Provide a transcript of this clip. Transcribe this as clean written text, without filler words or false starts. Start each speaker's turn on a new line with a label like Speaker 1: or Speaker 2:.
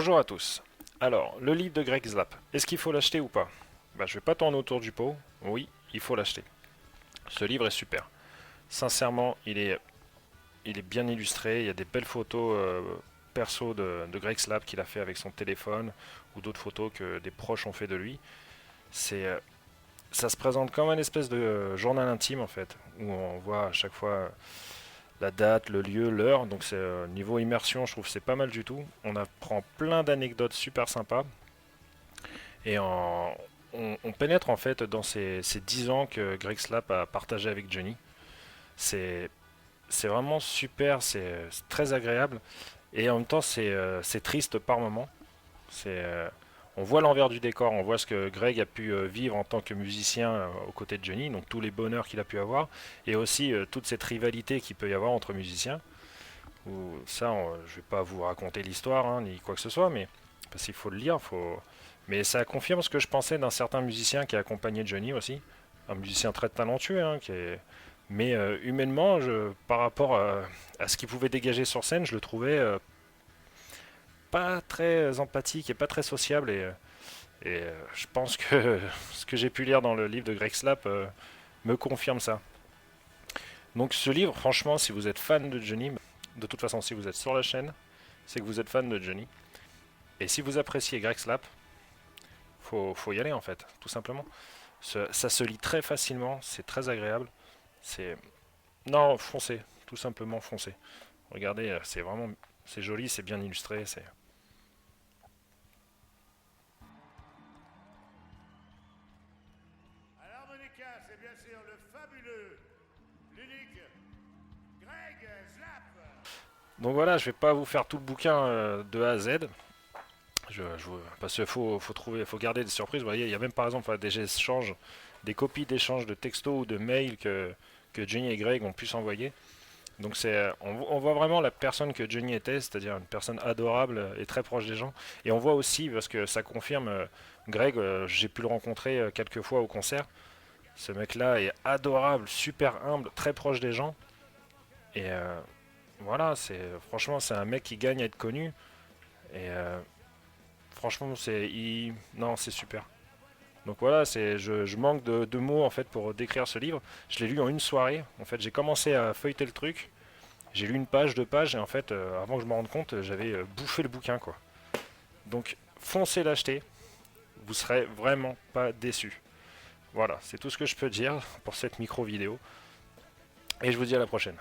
Speaker 1: Bonjour à tous. Alors, le livre de Greg Slap, est-ce qu'il faut l'acheter ou pas? Je vais pas tourner autour du pot. Oui, il faut l'acheter. Ce livre est super. Sincèrement, il est bien illustré. Il y a des belles photos perso de Greg Slap qu'il a fait avec son téléphone ou d'autres photos que des proches ont fait de lui. C'est, ça se présente comme un espèce de journal intime en fait, où on voit à chaque fois la date, le lieu, l'heure. Donc c'est niveau immersion, je trouve que c'est pas mal du tout. On apprend plein d'anecdotes super sympas et on pénètre en fait dans ces 10 ans que Greg Slap a partagé avec Johnny. C'est c'est vraiment super, c'est très agréable et en même temps c'est triste par moment. C'est on voit l'envers du décor, on voit ce que Greg a pu vivre en tant que musicien aux côtés de Johnny, donc tous les bonheurs qu'il a pu avoir, et aussi toute cette rivalité qu'il peut y avoir entre musiciens. Ça, je vais pas vous raconter l'histoire hein, ni quoi que ce soit, mais parce qu'il faut le lire, mais ça confirme ce que je pensais d'un certain musicien qui a accompagné Johnny aussi, un musicien très talentueux, hein, mais humainement, par rapport à ce qu'il pouvait dégager sur scène, je le trouvais pas très empathique et pas très sociable et je pense que ce que j'ai pu lire dans le livre de Greg Slap me confirme ça. Donc ce livre, franchement, si vous êtes fan de Johnny, de toute façon, si vous êtes sur la chaîne, c'est que vous êtes fan de Johnny. Et si vous appréciez Greg Slap, faut y aller en fait, tout simplement. Ça se lit très facilement, c'est très agréable. C'est non, foncez, tout simplement foncez. Regardez, c'est joli, c'est bien illustré, c'est
Speaker 2: À l'harmonica, c'est bien sûr le fabuleux, l'unique Greg Slap.
Speaker 1: donc voilà, je vais pas vous faire tout le bouquin de A à Z. Parce qu'il faut garder des surprises. Vous voyez, il y a même par exemple des échanges, des copies d'échanges de textos ou de mails que Johnny et Greg ont pu s'envoyer. Donc on voit vraiment la personne que Johnny était, c'est-à-dire une personne adorable et très proche des gens. Et on voit aussi, parce que ça confirme, Greg, j'ai pu le rencontrer quelques fois au concert. Ce mec-là est adorable, super humble, très proche des gens. Et voilà, franchement, c'est un mec qui gagne à être connu. Et franchement, non, c'est super. Donc voilà, je manque de mots en fait pour décrire ce livre. Je l'ai lu en une soirée. En fait, j'ai commencé à feuilleter le truc. J'ai lu une page, deux pages, et en fait, avant que je me rende compte, j'avais bouffé le bouquin, quoi. Donc, foncez l'acheter. Vous serez vraiment pas déçus. Voilà, c'est tout ce que je peux dire pour cette micro vidéo. Et je vous dis à la prochaine.